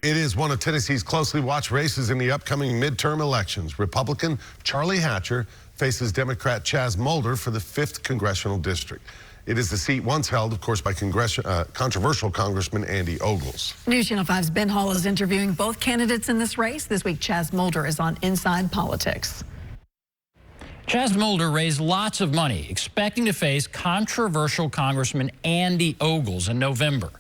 It is one of Tennessee's closely watched races in the upcoming midterm elections. Republican Charlie Hatcher faces Democrat Chaz Molder for the 5th Congressional District. It is the seat once held, of course, by controversial Congressman Andy Ogles. News Channel 5's Ben Hall is interviewing both candidates in this race. This week, Chaz Molder is on Inside Politics. Chaz Molder raised lots of money, expecting to face controversial Congressman Andy Ogles in November.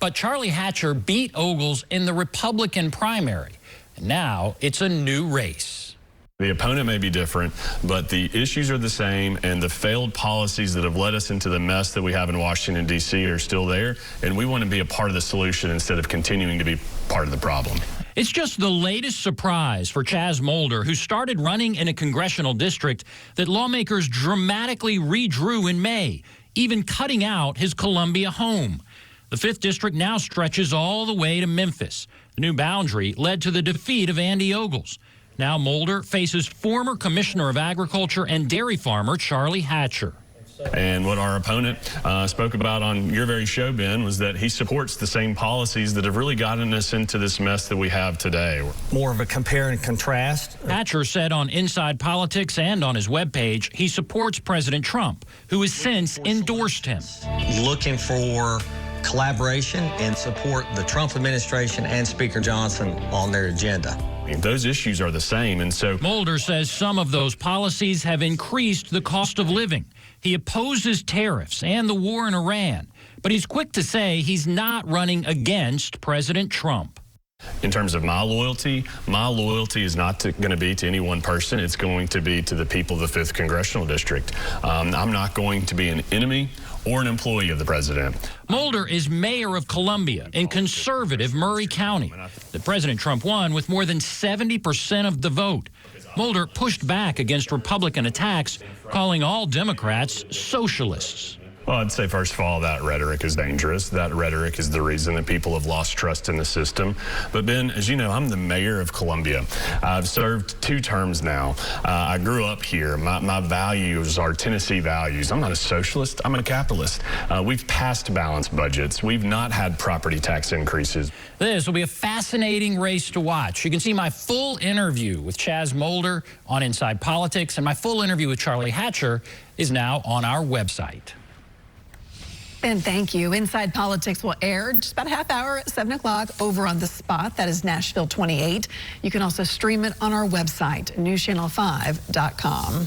But Charlie Hatcher beat Ogles in the Republican primary. And now it's a new race. The opponent may be different, but the issues are the same, and the failed policies that have led us into the mess that we have in Washington, D.C. are still there, and we want to be a part of the solution instead of continuing to be part of the problem. It's just the latest surprise for Chaz Molder, who started running in a congressional district that lawmakers dramatically redrew in May, even cutting out his Columbia home. The 5th district now stretches all the way to Memphis. The new boundary led to the defeat of Andy Ogles. Now Molder faces former Commissioner of Agriculture and dairy farmer Charlie Hatcher. And what our opponent spoke about on your very show, Ben, was that he supports the same policies that have really gotten us into this mess that we have today. More of a compare and contrast. Hatcher said on Inside Politics and on his webpage he supports President Trump, who has since endorsed him. Looking for collaboration and support the Trump administration and Speaker Johnson on their agenda. Those issues are the same, and so Molder says some of those policies have increased the cost of living. He opposes tariffs and the war in Iran, but he's quick to say he's not running against President Trump. in terms of my loyalty is not going to be to any one person. It's going to be to the people of the 5th Congressional District. I'm not going to be an enemy or an employee of the president. Molder is mayor of Columbia in conservative Murray County. The President Trump won with more than 70% of the vote. Molder pushed back against Republican attacks, calling all Democrats socialists. Well, I'd say, first of all, that rhetoric is dangerous. That rhetoric is the reason that people have lost trust in the system. But, Ben, as you know, I'm the mayor of Columbia. I've served 2 terms now. I grew up here. My values are Tennessee values. I'm not a socialist. I'm a capitalist. We've passed balanced budgets. We've not had property tax increases. This will be a fascinating race to watch. You can see my full interview with Chaz Molder on Inside Politics, and my full interview with Charlie Hatcher is now on our website. And thank you. Inside Politics will air just about a half hour at 7 o'clock over on The Spot. That is Nashville 28. You can also stream it on our website, newschannel5.com.